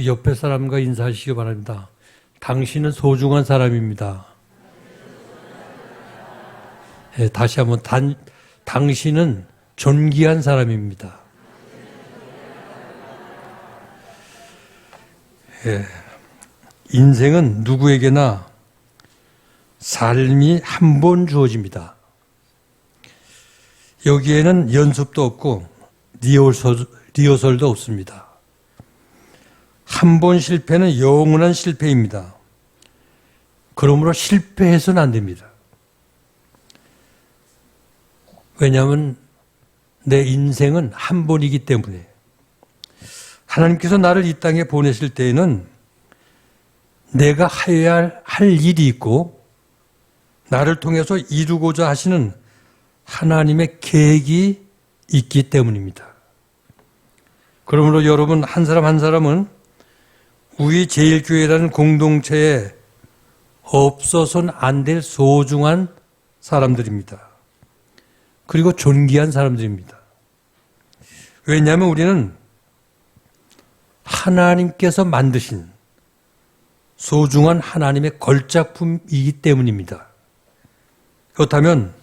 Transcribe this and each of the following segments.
옆에 사람과 인사하시기 바랍니다. 당신은 소중한 사람입니다. 네, 다시 한번 당신은 존귀한 사람입니다. 네, 인생은 누구에게나 삶이 한 번 주어집니다. 여기에는 연습도 없고 리허설도 없습니다. 한 번 실패는 영원한 실패입니다. 그러므로 실패해서는 안 됩니다. 왜냐하면 내 인생은 한 번이기 때문에 하나님께서 나를 이 땅에 보내실 때에는 내가 해야 할 일이 있고 나를 통해서 이루고자 하시는 하나님의 계획이 있기 때문입니다. 그러므로 여러분 한 사람 한 사람은 우리 제일교회라는 공동체에 없어서는 안 될 소중한 사람들입니다. 그리고 존귀한 사람들입니다. 왜냐하면 우리는 하나님께서 만드신 소중한 하나님의 걸작품이기 때문입니다. 그렇다면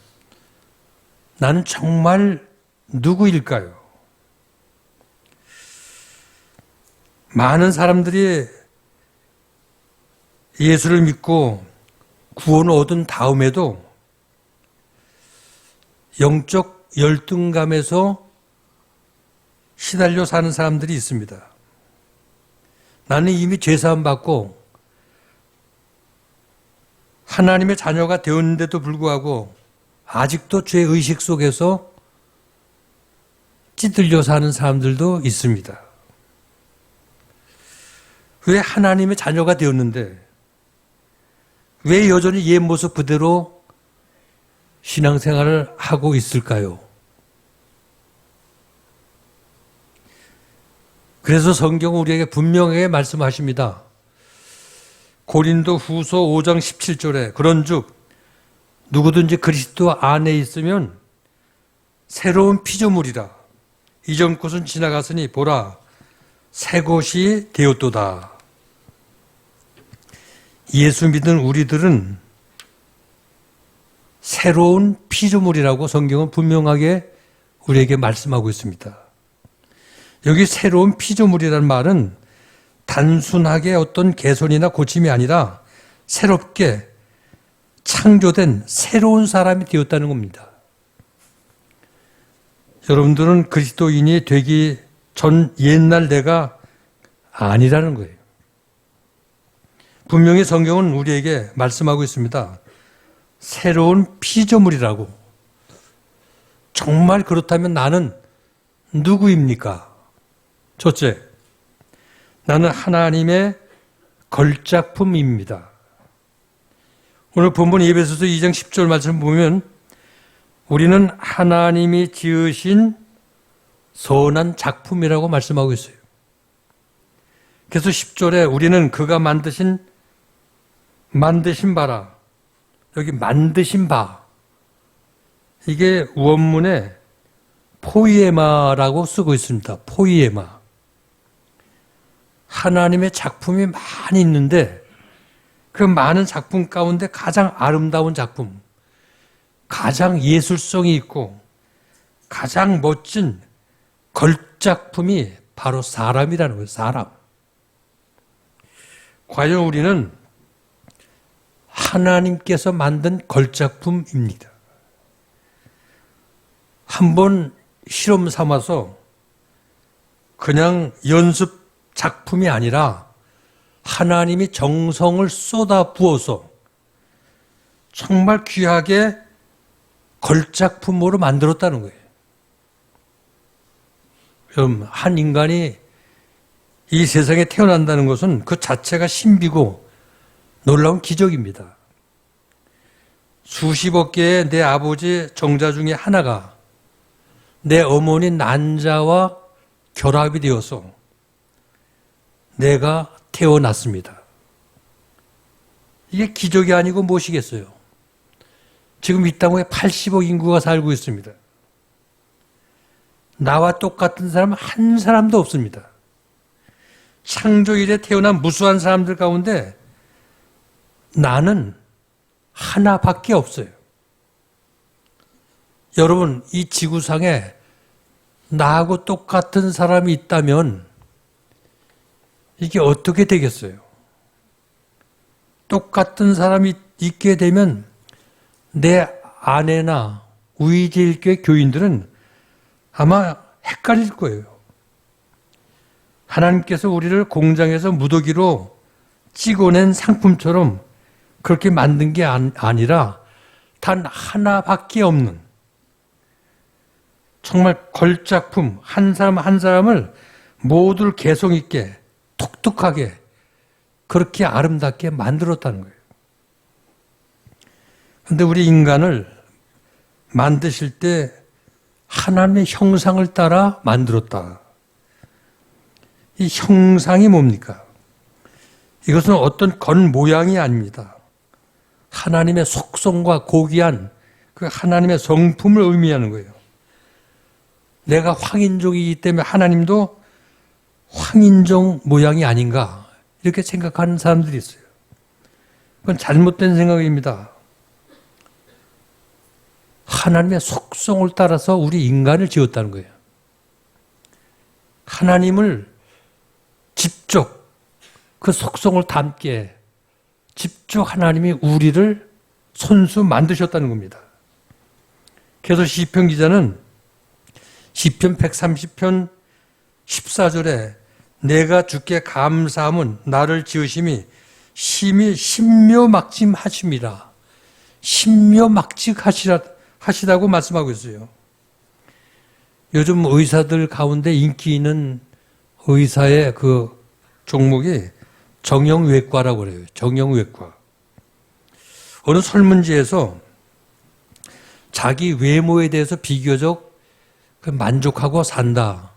나는 정말 누구일까요? 많은 사람들이 예수를 믿고 구원을 얻은 다음에도 영적 열등감에서 시달려 사는 사람들이 있습니다. 나는 이미 죄사함 받고 하나님의 자녀가 되었는데도 불구하고 아직도 죄의식 속에서 찌들려 사는 사람들도 있습니다. 왜 하나님의 자녀가 되었는데 왜 여전히 옛 모습 그대로 신앙생활을 하고 있을까요? 그래서 성경은 우리에게 분명하게 말씀하십니다. 고린도 후서 5장 17절에 그런즉 누구든지 그리스도 안에 있으면 새로운 피조물이라 이전 것은 지나갔으니 보라 새 것이 되었도다. 예수 믿은 우리들은 새로운 피조물이라고 성경은 분명하게 우리에게 말씀하고 있습니다. 여기 새로운 피조물이라는 말은 단순하게 어떤 개선이나 고침이 아니라 새롭게 창조된 새로운 사람이 되었다는 겁니다. 여러분들은 그리스도인이 되기 전 옛날 내가 아니라는 거예요. 분명히 성경은 우리에게 말씀하고 있습니다. 새로운 피조물이라고. 정말 그렇다면 나는 누구입니까? 첫째, 나는 하나님의 걸작품입니다. 오늘 본문 에베소서 2장 10절 말씀 보면 우리는 하나님이 지으신 선한 작품이라고 말씀하고 있어요. 그래서 10절에 우리는 그가 만드신 바라. 여기 만드신 바. 이게 원문에 포이에마라고 쓰고 있습니다. 포이에마. 하나님의 작품이 많이 있는데 그 많은 작품 가운데 가장 아름다운 작품, 가장 예술성이 있고 가장 멋진 걸작품이 바로 사람이라는 거예요. 사람. 과연 우리는 하나님께서 만든 걸작품입니다. 한번 실험 삼아서 그냥 연습 작품이 아니라 하나님이 정성을 쏟아 부어서 정말 귀하게 걸작품으로 만들었다는 거예요. 그럼 한 인간이 이 세상에 태어난다는 것은 그 자체가 신비고 놀라운 기적입니다. 수십억 개의 내 아버지 정자 중에 하나가 내 어머니 난자와 결합이 되어서 내가 태어났습니다. 이게 기적이 아니고 무엇이겠어요? 지금 이 땅에 80억 인구가 살고 있습니다. 나와 똑같은 사람은 한 사람도 없습니다. 창조일에 태어난 무수한 사람들 가운데 나는 하나밖에 없어요. 여러분, 이 지구상에 나하고 똑같은 사람이 있다면 이게 어떻게 되겠어요? 똑같은 사람이 있게 되면 내 아내나 우리 제일교회 교인들은 아마 헷갈릴 거예요. 하나님께서 우리를 공장에서 무더기로 찍어낸 상품처럼 그렇게 만든 게 아니라 단 하나밖에 없는 정말 걸작품, 한 사람 한 사람을 모두 개성 있게 독특하게 그렇게 아름답게 만들었다는 거예요. 그런데 우리 인간을 만드실 때 하나님의 형상을 따라 만들었다. 이 형상이 뭡니까? 이것은 어떤 겉모양이 아닙니다. 하나님의 속성과 고귀한 그 하나님의 성품을 의미하는 거예요. 내가 황인종이기 때문에 하나님도 황인종 모양이 아닌가 이렇게 생각하는 사람들이 있어요. 그건 잘못된 생각입니다. 하나님의 속성을 따라서 우리 인간을 지었다는 거예요. 하나님을 직접 그 속성을 담게 직접 하나님이 우리를 손수 만드셨다는 겁니다. 그래서 시편 기자는 시편 130편 14절에 내가 주께 감사함은 나를 지으심이 심히 신묘막sim하심이라 신묘막직하시다고 말씀하고 있어요. 요즘 의사들 가운데 인기 있는 의사의 그 종목이 정형외과라고 그래요. 정형외과. 어느 설문지에서 자기 외모에 대해서 비교적 만족하고 산다.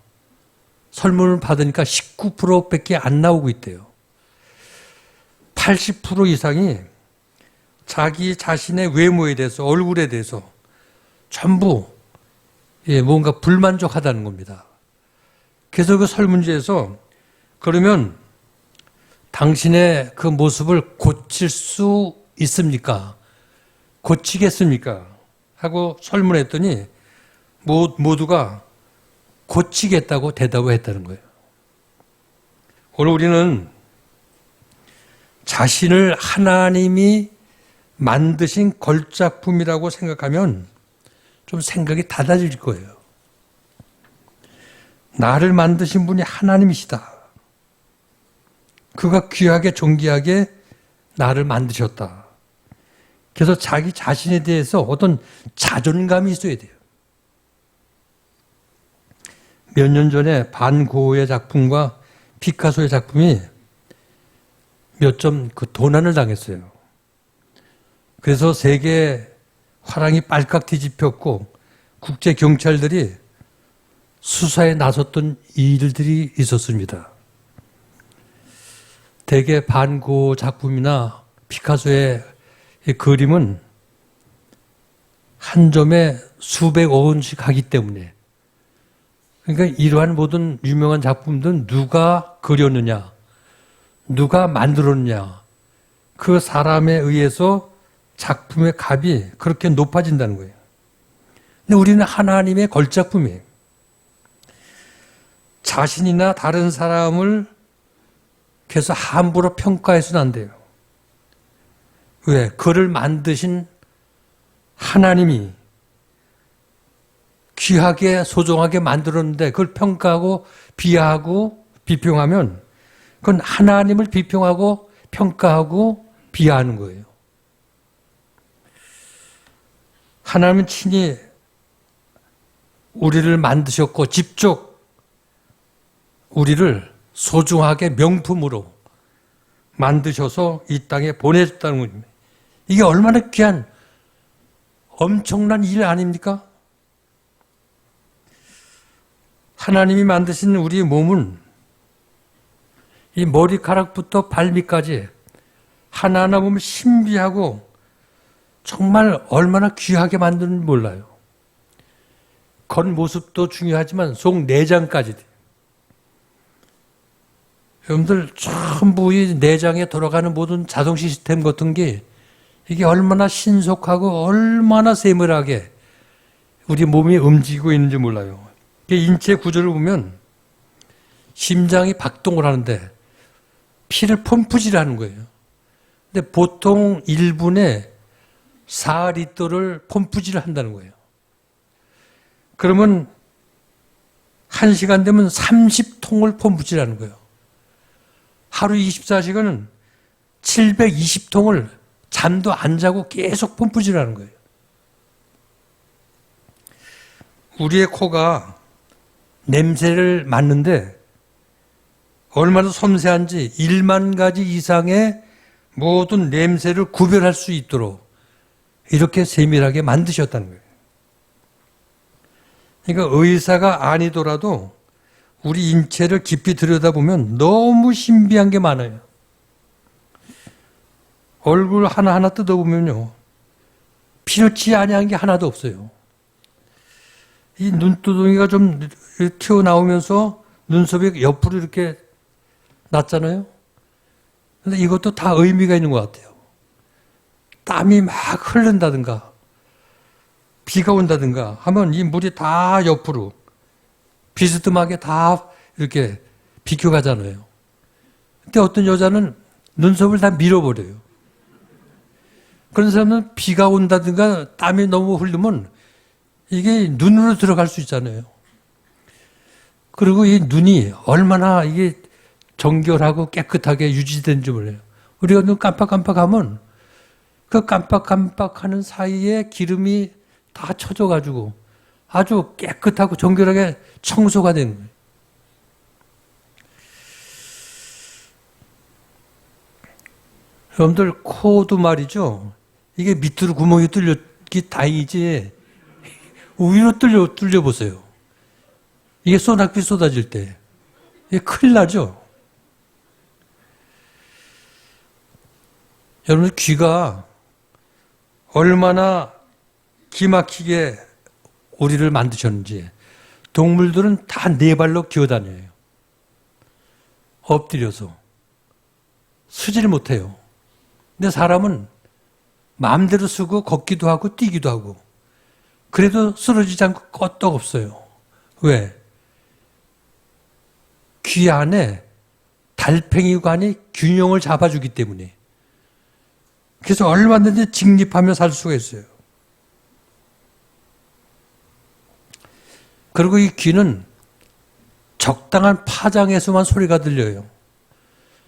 설문을 받으니까 19%밖에 안 나오고 있대요. 80% 이상이 자기 자신의 외모에 대해서, 얼굴에 대해서 전부 뭔가 불만족하다는 겁니다. 그래서 그 설문지에서 그러면 당신의 그 모습을 고칠 수 있습니까? 고치겠습니까? 하고 설문했더니 모두가 고치겠다고 대답을 했다는 거예요. 오늘 우리는 자신을 하나님이 만드신 걸작품이라고 생각하면 좀 생각이 달라질 거예요. 나를 만드신 분이 하나님이시다. 그가 귀하게 존귀하게 나를 만드셨다. 그래서 자기 자신에 대해서 어떤 자존감이 있어야 돼요. 몇 년 전에 반 고흐의 작품과 피카소의 작품이 몇 점 그 도난을 당했어요. 그래서 세계 화랑이 빨갛 뒤집혔고 국제 경찰들이 수사에 나섰던 일들이 있었습니다. 대개 반 고흐 작품이나 피카소의 그림은 한 점에 수백억 원씩 하기 때문에, 그러니까 이러한 모든 유명한 작품들은 누가 그렸느냐, 누가 만들었느냐, 그 사람에 의해서 작품의 값이 그렇게 높아진다는 거예요. 근데 우리는 하나님의 걸작품이에요. 자신이나 다른 사람을 계속 함부로 평가해서는 안 돼요. 왜? 그를 만드신 하나님이 귀하게 소중하게 만들었는데 그걸 평가하고 비하하고 비평하면 그건 하나님을 비평하고 평가하고 비하하는 거예요. 하나님은 친히 우리를 만드셨고 직접 우리를 소중하게 명품으로 만드셔서 이 땅에 보내줬다는 겁니다. 이게 얼마나 귀한 엄청난 일 아닙니까? 하나님이 만드신 우리 몸은 이 머리카락부터 발밑까지 하나하나 보면 신비하고 정말 얼마나 귀하게 만드는지 몰라요. 겉모습도 중요하지만 속 내장까지. 여러분들 전부 이 내장에 돌아가는 모든 자동 시스템 같은 게 이게 얼마나 신속하고 얼마나 세밀하게 우리 몸이 움직이고 있는지 몰라요. 인체 구조를 보면 심장이 박동을 하는데 피를 펌프질 하는 거예요. 근데 보통 1분에 4리터를 펌프질을 한다는 거예요. 그러면 1시간 되면 30통을 펌프질 하는 거예요. 하루 24시간은 720통을 잠도 안 자고 계속 펌프질 하는 거예요. 우리의 코가 냄새를 맡는데 얼마나 섬세한지 1만 가지 이상의 모든 냄새를 구별할 수 있도록 이렇게 세밀하게 만드셨다는 거예요. 그러니까 의사가 아니더라도 우리 인체를 깊이 들여다보면 너무 신비한 게 많아요. 얼굴 하나하나 뜯어보면요. 필요치 아니한 게 하나도 없어요. 이 눈두덩이가 좀 튀어나오면서 눈썹이 옆으로 이렇게 났잖아요. 근데 이것도 다 의미가 있는 것 같아요. 땀이 막 흐른다든가 비가 온다든가 하면 이 물이 다 옆으로 비스듬하게 다 이렇게 비켜가잖아요. 근데 어떤 여자는 눈썹을 다 밀어버려요. 그런 사람은 비가 온다든가 땀이 너무 흐르면 이게 눈으로 들어갈 수 있잖아요. 그리고 이 눈이 얼마나 이게 정결하고 깨끗하게 유지된지 몰라요. 우리가 눈 깜빡깜빡하면 그 깜빡깜빡하는 사이에 기름이 다 쳐져가지고 아주 깨끗하고 정결하게 청소가 되는 거예요. 여러분들 코도 말이죠. 이게 밑으로 구멍이 뚫렸기 다행이지 위로 뚫려보세요. 이게 소낙비 쏟아질 때 이게 큰일 나죠. 여러분 귀가 얼마나 기막히게 우리를 만드셨는지 동물들은 다 네 발로 기어다녀요. 엎드려서 서지를 못해요. 근데 사람은 마음대로 쓰고 걷기도 하고 뛰기도 하고 그래도 쓰러지지 않고 껐떡 없어요. 왜? 귀 안에 달팽이관이 균형을 잡아주기 때문에. 그래서 얼마든지 직립하며 살 수가 있어요. 그리고 이 귀는 적당한 파장에서만 소리가 들려요.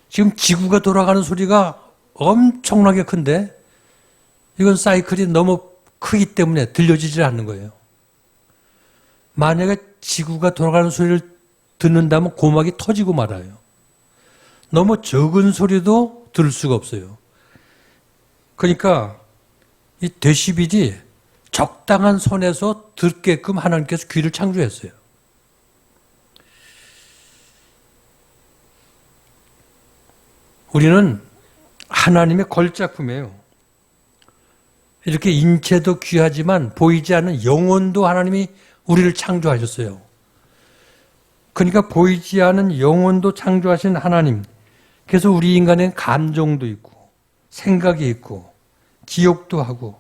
지금 지구가 돌아가는 소리가 엄청나게 큰데 이건 사이클이 너무 크기 때문에 들려지질 않는 거예요. 만약에 지구가 돌아가는 소리를 듣는다면 고막이 터지고 말아요. 너무 적은 소리도 들을 수가 없어요. 그러니까 이 데시벨이 적당한 선에서 듣게끔 하나님께서 귀를 창조했어요. 우리는 하나님의 걸작품이에요. 이렇게 인체도 귀하지만 보이지 않는 영혼도 하나님이 우리를 창조하셨어요. 그러니까 보이지 않은 영혼도 창조하신 하나님. 그래서 우리 인간엔 감정도 있고 생각이 있고 기억도 하고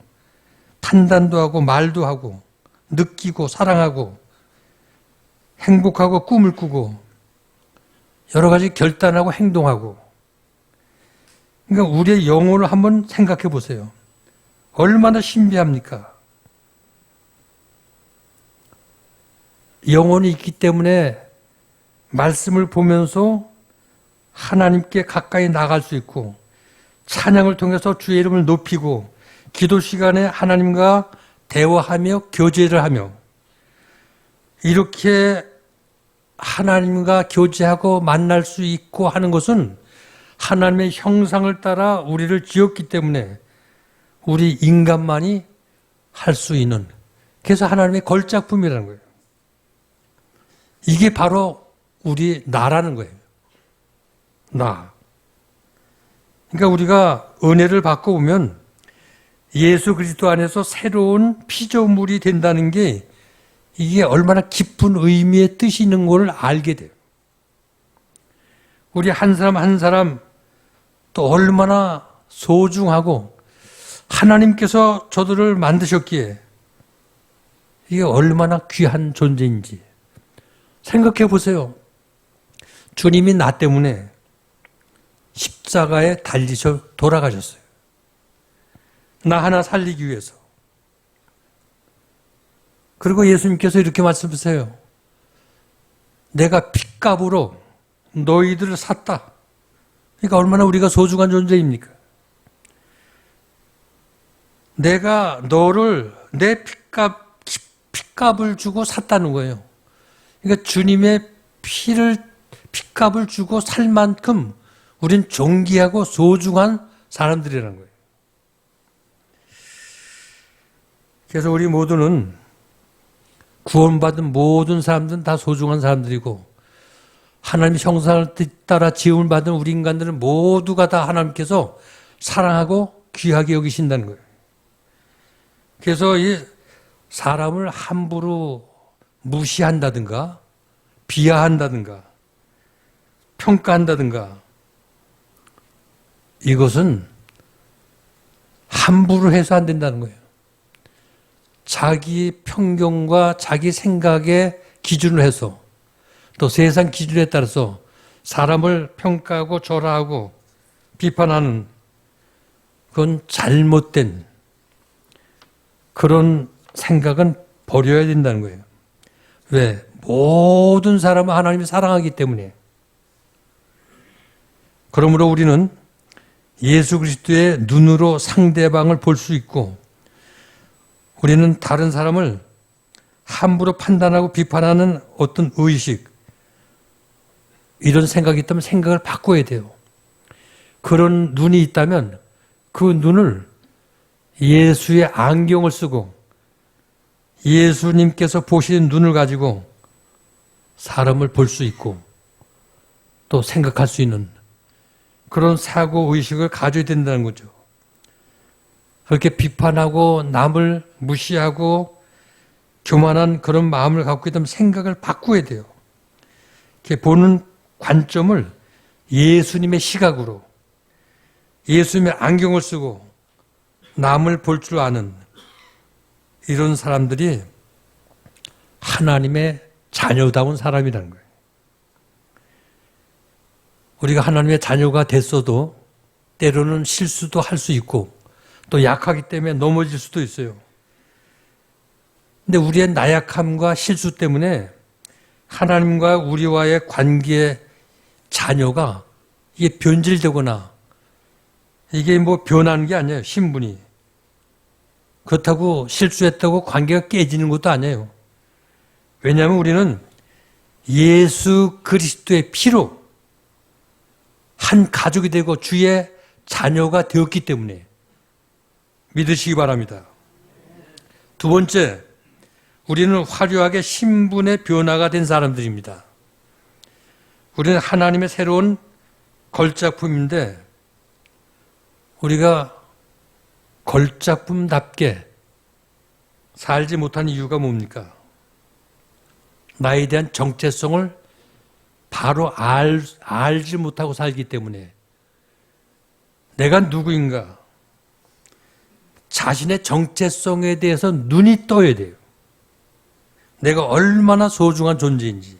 판단도 하고 말도 하고 느끼고 사랑하고 행복하고 꿈을 꾸고 여러 가지 결단하고 행동하고. 그러니까 우리의 영혼을 한번 생각해 보세요. 얼마나 신비합니까? 영혼이 있기 때문에 말씀을 보면서 하나님께 가까이 나갈 수 있고 찬양을 통해서 주의 이름을 높이고 기도 시간에 하나님과 대화하며 교제를 하며 이렇게 하나님과 교제하고 만날 수 있고 하는 것은 하나님의 형상을 따라 우리를 지었기 때문에 우리 인간만이 할 수 있는, 그래서 하나님의 걸작품이라는 거예요. 이게 바로 우리 나라는 거예요. 나. 그러니까 우리가 은혜를 받고 오면 예수 그리스도 안에서 새로운 피조물이 된다는 게 이게 얼마나 깊은 의미의 뜻이 있는 걸 알게 돼요. 우리 한 사람 한 사람 또 얼마나 소중하고 하나님께서 저들을 만드셨기에 이게 얼마나 귀한 존재인지 생각해 보세요. 주님이 나 때문에 십자가에 달리셔 돌아가셨어요. 나 하나 살리기 위해서. 그리고 예수님께서 이렇게 말씀하세요. 내가 핏값으로 너희들을 샀다. 그러니까 얼마나 우리가 소중한 존재입니까? 내가 너를 내 핏값을 주고 샀다는 거예요. 그러니까 주님의 핏값을 주고 살 만큼 우린 존귀하고 소중한 사람들이라는 거예요. 그래서 우리 모두는 구원받은 모든 사람들은 다 소중한 사람들이고 하나님의 형상을 따라 지음을 받은 우리 인간들은 모두가 다 하나님께서 사랑하고 귀하게 여기신다는 거예요. 그래서 이 사람을 함부로 무시한다든가 비하한다든가 평가한다든가 이것은 함부로 해서 안 된다는 거예요. 자기 편견과 자기 생각에 기준을 해서 또 세상 기준에 따라서 사람을 평가하고 절하하고 비판하는 그건 잘못된 그런 생각은 버려야 된다는 거예요. 왜? 모든 사람을 하나님이 사랑하기 때문에. 그러므로 우리는 예수 그리스도의 눈으로 상대방을 볼 수 있고 우리는 다른 사람을 함부로 판단하고 비판하는 어떤 의식 이런 생각이 있다면 생각을 바꿔야 돼요. 그런 눈이 있다면 그 눈을 예수의 안경을 쓰고 예수님께서 보시는 눈을 가지고 사람을 볼 수 있고 또 생각할 수 있는 그런 사고의식을 가져야 된다는 거죠. 그렇게 비판하고 남을 무시하고 교만한 그런 마음을 갖고 있다면 생각을 바꾸어야 돼요. 이렇게 보는 관점을 예수님의 시각으로 예수님의 안경을 쓰고 남을 볼 줄 아는 이런 사람들이 하나님의 자녀다운 사람이라는 거예요. 우리가 하나님의 자녀가 됐어도 때로는 실수도 할 수 있고 또 약하기 때문에 넘어질 수도 있어요. 근데 우리의 나약함과 실수 때문에 하나님과 우리와의 관계의 자녀가 이게 변질되거나 이게 뭐 변하는 게 아니에요. 신분이. 그렇다고 실수했다고 관계가 깨지는 것도 아니에요. 왜냐하면 우리는 예수 그리스도의 피로 한 가족이 되고 주의 자녀가 되었기 때문에 믿으시기 바랍니다. 두 번째, 우리는 화려하게 신분의 변화가 된 사람들입니다. 우리는 하나님의 새로운 걸작품인데 우리가 걸작품답게 살지 못한 이유가 뭡니까? 나에 대한 정체성을 바로 알지 못하고 살기 때문에 내가 누구인가? 자신의 정체성에 대해서 눈이 떠야 돼요. 내가 얼마나 소중한 존재인지.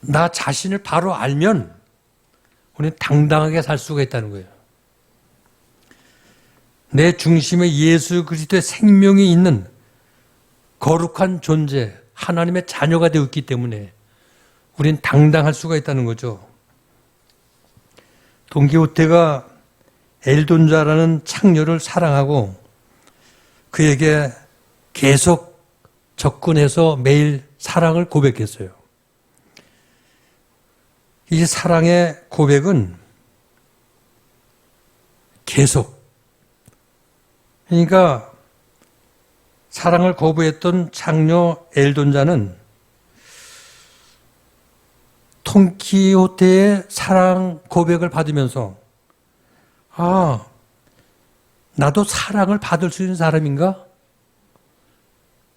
나 자신을 바로 알면 우리는 당당하게 살 수가 있다는 거예요. 내 중심에 예수 그리스도의 생명이 있는 거룩한 존재, 하나님의 자녀가 되었기 때문에 우리는 당당할 수가 있다는 거죠. 돈키호테가 엘돈자라는 창녀를 사랑하고 그에게 계속 접근해서 매일 사랑을 고백했어요. 이 사랑의 고백은 계속, 그러니까 사랑을 거부했던 창녀 엘돈자는 돈키호테의 사랑 고백을 받으면서 아, 나도 사랑을 받을 수 있는 사람인가?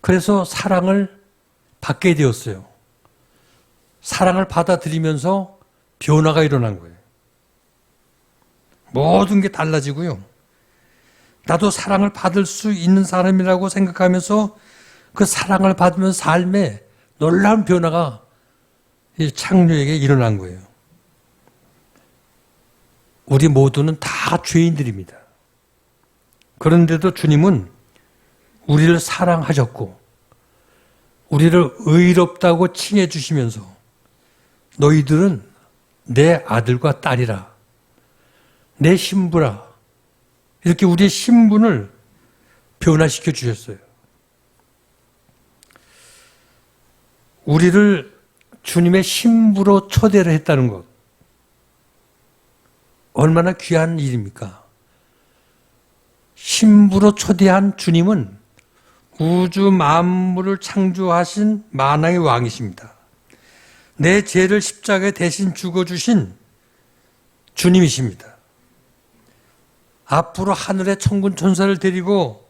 그래서 사랑을 받게 되었어요. 사랑을 받아들이면서 변화가 일어난 거예요. 모든 게 달라지고요. 나도 사랑을 받을 수 있는 사람이라고 생각하면서 그 사랑을 받으면 삶에 놀라운 변화가 이 창녀에게 일어난 거예요. 우리 모두는 다 죄인들입니다. 그런데도 주님은 우리를 사랑하셨고 우리를 의롭다고 칭해 주시면서 너희들은 내 아들과 딸이라, 내 신부라, 이렇게 우리의 신분을 변화시켜 주셨어요. 우리를 주님의 신부로 초대를 했다는 것, 얼마나 귀한 일입니까? 신부로 초대한 주님은 우주 만물을 창조하신 만왕의 왕이십니다. 내 죄를 십자가에 대신 죽어주신 주님이십니다. 앞으로 하늘의 천군 천사를 데리고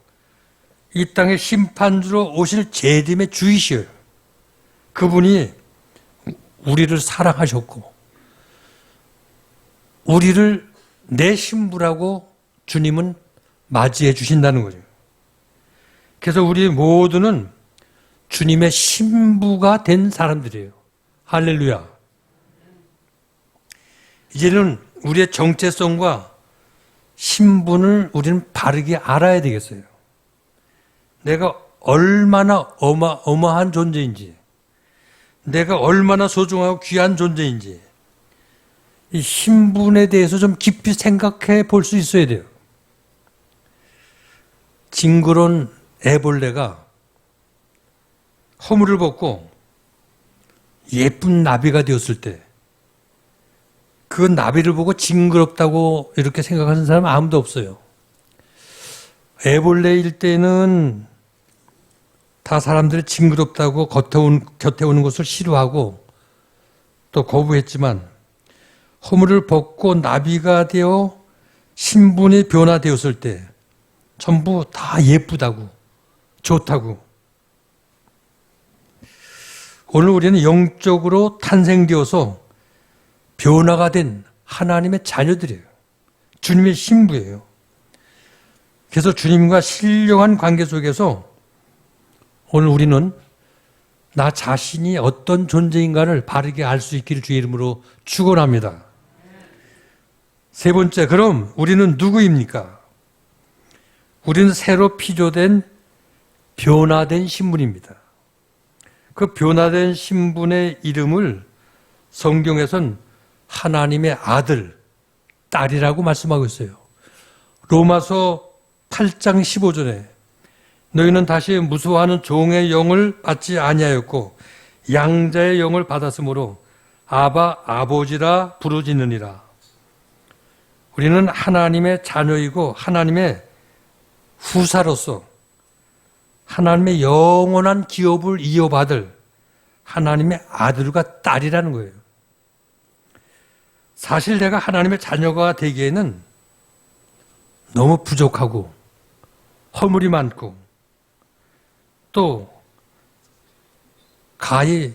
이 땅의 심판주로 오실 재림의 주이시여요. 그분이 우리를 사랑하셨고 우리를 내 신부라고 주님은 맞이해 주신다는 거죠. 그래서 우리 모두는 주님의 신부가 된 사람들이에요. 할렐루야. 이제는 우리의 정체성과 신분을 우리는 바르게 알아야 되겠어요. 내가 얼마나 어마어마한 존재인지, 내가 얼마나 소중하고 귀한 존재인지, 이 신분에 대해서 좀 깊이 생각해 볼 수 있어야 돼요. 징그러운 애벌레가 허물을 벗고 예쁜 나비가 되었을 때 그 나비를 보고 징그럽다고 이렇게 생각하는 사람은 아무도 없어요. 애벌레일 때는 다 사람들이 징그럽다고 곁에 오는 것을 싫어하고 또 거부했지만 허물을 벗고 나비가 되어 신분이 변화되었을 때 전부 다 예쁘다고, 좋다고. 오늘 우리는 영적으로 탄생되어서 변화가 된 하나님의 자녀들이에요. 주님의 신부예요. 그래서 주님과 신령한 관계 속에서 오늘 우리는 나 자신이 어떤 존재인가를 바르게 알 수 있기를 주의 이름으로 축원합니다. 세 번째, 그럼 우리는 누구입니까? 우리는 새로 피조된 변화된 신분입니다. 그 변화된 신분의 이름을 성경에선 하나님의 아들, 딸이라고 말씀하고 있어요. 로마서 8장 15절에 너희는 다시 무수하는 종의 영을 받지 아니하였고 양자의 영을 받았으므로 아바 아버지라 부르짖느니라. 우리는 하나님의 자녀이고 하나님의 후사로서 하나님의 영원한 기업을 이어받을 하나님의 아들과 딸이라는 거예요. 사실 내가 하나님의 자녀가 되기에는 너무 부족하고 허물이 많고 또 가히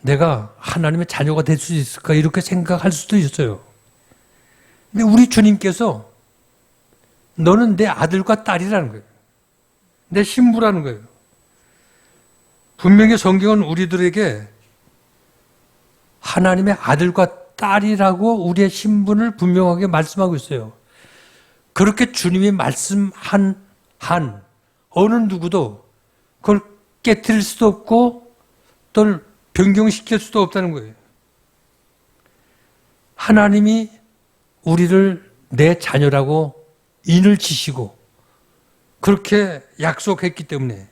내가 하나님의 자녀가 될 수 있을까 이렇게 생각할 수도 있어요. 근데 우리 주님께서 너는 내 아들과 딸이라는 거예요. 내 신부라는 거예요. 분명히 성경은 우리들에게 하나님의 아들과 딸이라고 우리의 신분을 분명하게 말씀하고 있어요. 그렇게 주님이 말씀한 한 어느 누구도 그걸 깨트릴 수도 없고 또 변경시킬 수도 없다는 거예요. 하나님이 우리를 내 자녀라고 인을 치시고 그렇게 약속했기 때문에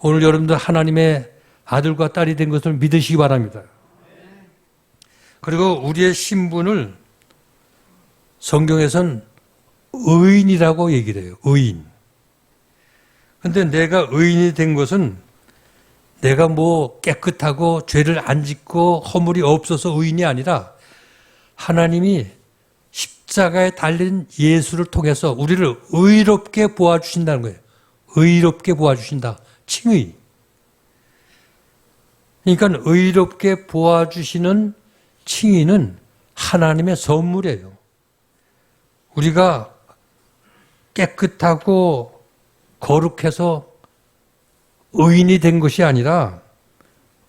오늘 여러분들 하나님의 아들과 딸이 된 것을 믿으시기 바랍니다. 그리고 우리의 신분을 성경에선 의인이라고 얘기를 해요. 의인. 근데 내가 의인이 된 것은 내가 뭐 깨끗하고 죄를 안 짓고 허물이 없어서 의인이 아니라 하나님이 십자가에 달린 예수를 통해서 우리를 의롭게 보아주신다는 거예요. 의롭게 보아주신다. 칭의. 그러니까 의롭게 보아주시는 칭의는 하나님의 선물이에요. 우리가 깨끗하고 거룩해서 의인이 된 것이 아니라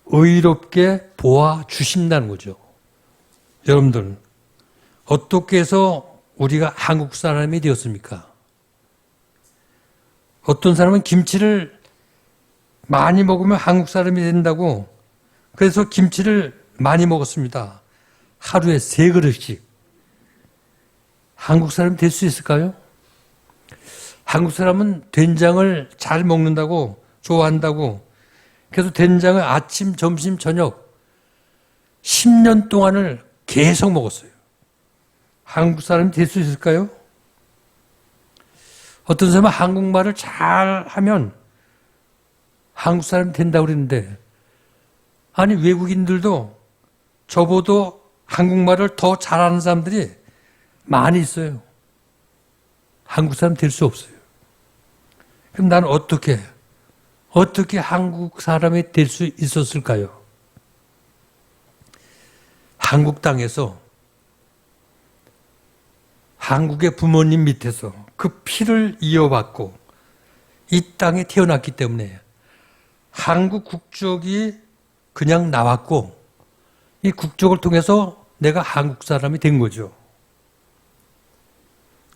의롭게 보아주신다는 거죠. 여러분들, 어떻게 해서 우리가 한국 사람이 되었습니까? 어떤 사람은 김치를 많이 먹으면 한국 사람이 된다고 그래서 김치를 많이 먹었습니다. 하루에 3그릇씩. 한국 사람이 될 수 있을까요? 한국 사람은 된장을 잘 먹는다고, 좋아한다고, 그래서 된장을 아침, 점심, 저녁 10년 동안을 계속 먹었어요. 한국 사람이 될 수 있을까요? 어떤 사람은 한국말을 잘 하면 한국 사람이 된다고 그랬는데, 아니, 외국인들도 저보다 한국말을 더 잘하는 사람들이 많이 있어요. 한국 사람 될 수 없어요. 그럼 나는 어떻게 한국 사람이 될 수 있었을까요? 한국 땅에서 한국의 부모님 밑에서 그 피를 이어받고 이 땅에 태어났기 때문에 한국 국적이 그냥 나왔고 이 국적을 통해서 내가 한국 사람이 된 거죠.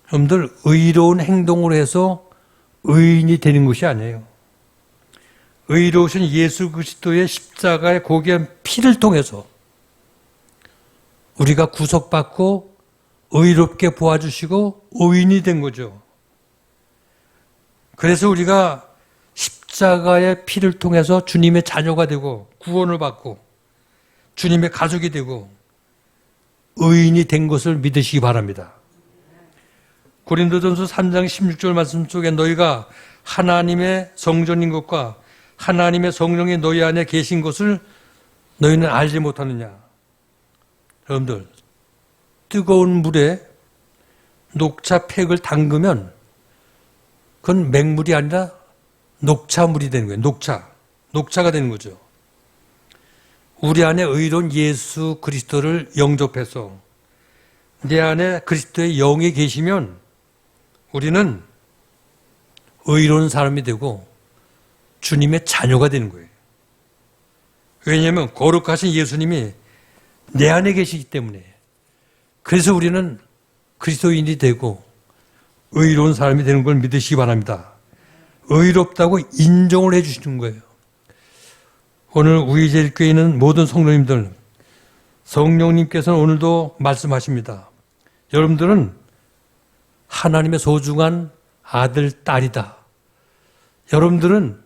여러분들, 의로운 행동을 해서 의인이 되는 것이 아니에요. 의로우신 예수 그리스도의 십자가의 고귀한 피를 통해서 우리가 구속받고 의롭게 보아주시고 의인이 된 거죠. 그래서 우리가 십자가의 피를 통해서 주님의 자녀가 되고 구원을 받고 주님의 가족이 되고 의인이 된 것을 믿으시기 바랍니다. 고린도전서 3장 16절 말씀 속에 너희가 하나님의 성전인 것과 하나님의 성령이 너희 안에 계신 것을 너희는 알지 못하느냐. 여러분들, 뜨거운 물에 녹차 팩을 담그면 그건 맹물이 아니라 녹차물이 되는 거예요. 녹차가 되는 거죠. 우리 안에 의로운 예수 그리스도를 영접해서 내 안에 그리스도의 영이 계시면 우리는 의로운 사람이 되고 주님의 자녀가 되는 거예요. 왜냐하면 거룩하신 예수님이 내 안에 계시기 때문에. 그래서 우리는 그리스도인이 되고 의로운 사람이 되는 걸 믿으시기 바랍니다. 의롭다고 인정을 해 주시는 거예요. 오늘 우리제일교회에 있는 모든 성도님들, 성령님께서는 오늘도 말씀하십니다. 여러분들은 하나님의 소중한 아들, 딸이다. 여러분들은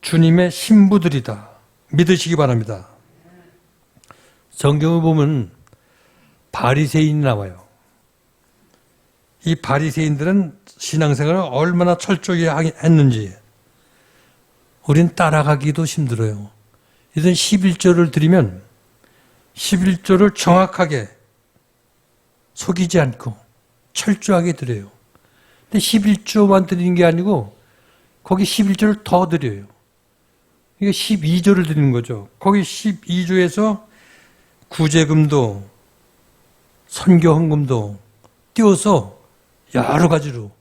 주님의 신부들이다. 믿으시기 바랍니다. 성경을 보면 바리새인이 나와요. 이 바리새인들은 신앙생활을 얼마나 철저히 했는지 우린 따라가기도 힘들어요. 이들은 11조를 드리면 11조를 정확하게 속이지 않고 철저하게 드려요. 근데 11조만 드리는 게 아니고 거기 11조를 더 드려요. 이게 12조를 드리는 거죠. 거기 12조에서 구제금도 선교 헌금도 띄워서 여러 가지로,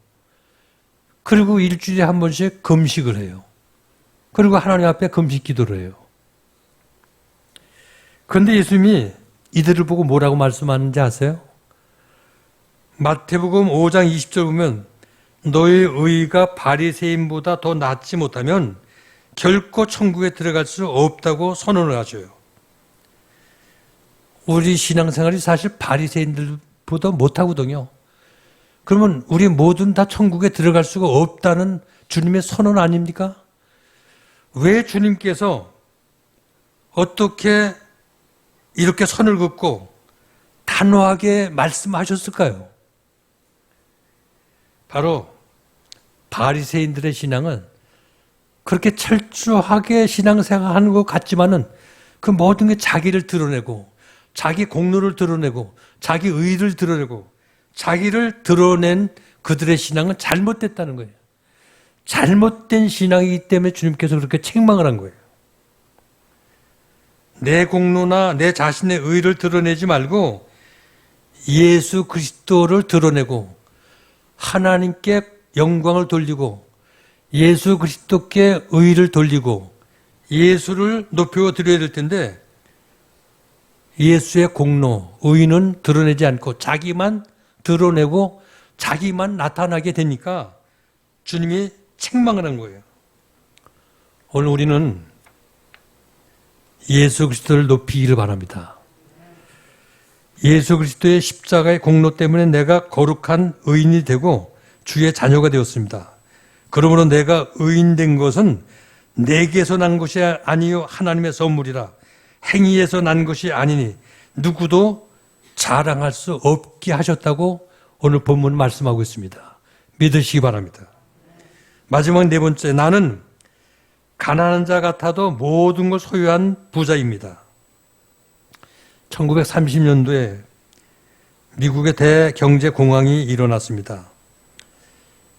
그리고 일주일에 한 번씩 금식을 해요. 그리고 하나님 앞에 금식 기도를 해요. 그런데 예수님이 이들을 보고 뭐라고 말씀하는지 아세요? 마태복음 5장 20절 보면 너의 의가 바리새인보다 더 낫지 못하면 결코 천국에 들어갈 수 없다고 선언을 하셔요. 우리 신앙생활이 사실 바리새인들보다 못하거든요. 그러면 우리 모든 다 천국에 들어갈 수가 없다는 주님의 선언 아닙니까? 왜 주님께서 어떻게 이렇게 선을 긋고 단호하게 말씀하셨을까요? 바로 바리새인들의 신앙은 그렇게 철저하게 신앙생활하는 것 같지만은 그 모든 게 자기를 드러내고 자기 공로를 드러내고 자기 의의를 드러내고 자기를 드러낸 그들의 신앙은 잘못됐다는 거예요. 잘못된 신앙이기 때문에 주님께서 그렇게 책망을 한 거예요. 내 공로나 내 자신의 의를 드러내지 말고 예수 그리스도를 드러내고 하나님께 영광을 돌리고 예수 그리스도께 의를 돌리고 예수를 높여 드려야 될 텐데 예수의 공로, 의는 드러내지 않고 자기만 드러내고 자기만 나타나게 되니까 주님이 책망을 한 거예요. 오늘 우리는 예수 그리스도를 높이기를 바랍니다. 예수 그리스도의 십자가의 공로 때문에 내가 거룩한 의인이 되고 주의 자녀가 되었습니다. 그러므로 내가 의인된 것은 내게서 난 것이 아니요 하나님의 선물이라. 행위에서 난 것이 아니니 누구도 자랑할 수 없게 하셨다고 오늘 본문 말씀하고 있습니다. 믿으시기 바랍니다. 마지막 네 번째, 나는 가난한 자 같아도 모든 걸 소유한 부자입니다. 1930년도에 미국의 대경제공황이 일어났습니다.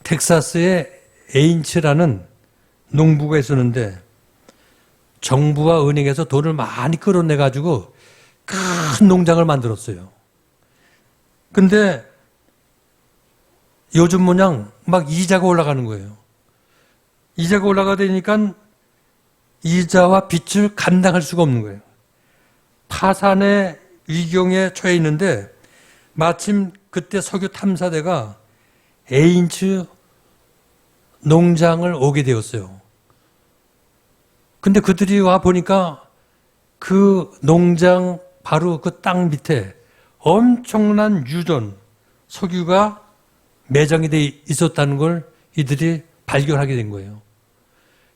텍사스에 에인츠라는 농부가 있었는데 정부와 은행에서 돈을 많이 끌어내가지고 큰 농장을 만들었어요. 근데 요즘 모양 막 이자가 올라가는 거예요. 이자가 올라가니까 이자와 빚을 감당할 수가 없는 거예요. 파산의 위경에 처해 있는데 마침 그때 석유 탐사대가 에인츠 농장을 오게 되었어요. 근데 그들이 와 보니까 그 농장 바로 그 땅 밑에 엄청난 유전, 석유가 매장이 돼 있었다는 걸 이들이 발견하게 된 거예요.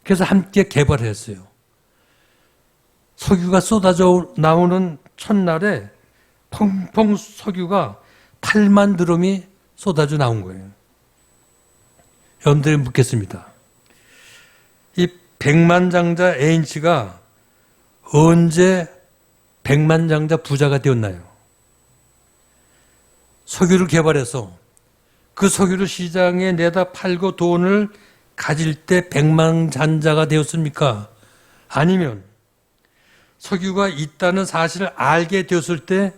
그래서 함께 개발을 했어요. 석유가 쏟아져 나오는 첫날에 펑펑 석유가 8만 드럼이 쏟아져 나온 거예요. 여러분들이 묻겠습니다. 이 백만장자 에인츠가 언제 백만장자 부자가 되었나요? 석유를 개발해서 그 석유를 시장에 내다 팔고 돈을 가질 때 백만장자가 되었습니까? 아니면 석유가 있다는 사실을 알게 되었을 때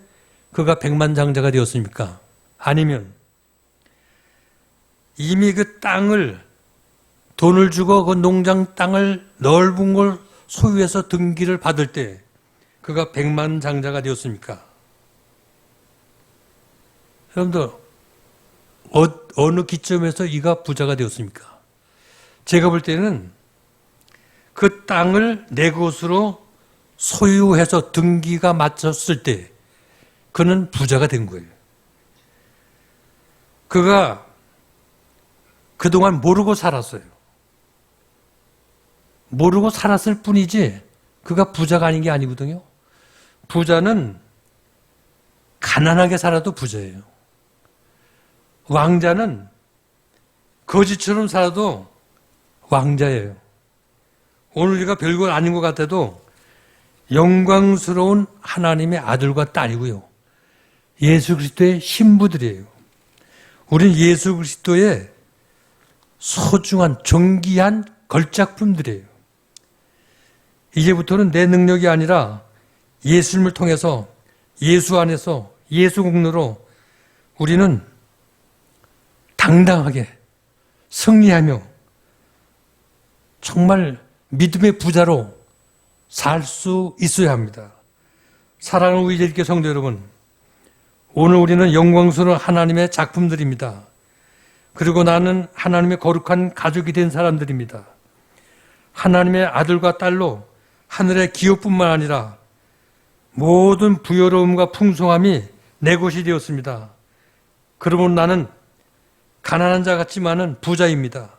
그가 백만장자가 되었습니까? 아니면 이미 그 땅을 돈을 주고 그 농장 땅을 넓은 걸 소유해서 등기를 받을 때 그가 백만장자가 되었습니까? 여러분들 어느 기점에서 이가 부자가 되었습니까? 제가 볼 때는 그 땅을 내 것으로 소유해서 등기가 맞췄을 때 그는 부자가 된 거예요. 그가 그동안 모르고 살았어요. 모르고 살았을 뿐이지 그가 부자가 아닌 게 아니거든요. 부자는 가난하게 살아도 부자예요. 왕자는 거지처럼 살아도 왕자예요. 오늘 우리가 별거 아닌 것 같아도 영광스러운 하나님의 아들과 딸이고요. 예수 그리스도의 신부들이에요. 우리는 예수 그리스도의 소중한 존귀한 걸작품들이에요. 이제부터는 내 능력이 아니라 예수님을 통해서 예수 안에서 예수 공로로 우리는 당당하게 승리하며 정말 믿음의 부자로 살 수 있어야 합니다. 사랑하는 우리 제일교회 성도 여러분, 오늘 우리는 영광스러운 하나님의 작품들입니다. 그리고 나는 하나님의 거룩한 가족이 된 사람들입니다. 하나님의 아들과 딸로 하늘의 기업뿐만 아니라 모든 부여로움과 풍성함이 내 것이 되었습니다. 그러면 나는 가난한 자 같지만은 부자입니다.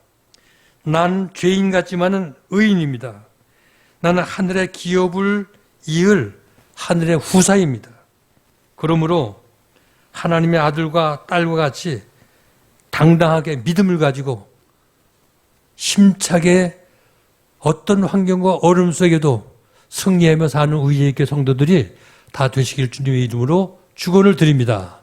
나는 죄인 같지만은 의인입니다. 나는 하늘의 기업을 이을 하늘의 후사입니다. 그러므로 하나님의 아들과 딸과 같이 당당하게 믿음을 가지고 힘차게 어떤 환경과 어려움 속에도 승리하며 사는 우리 예수의 성도들이 다 되시길 주님의 이름으로 축원을 드립니다.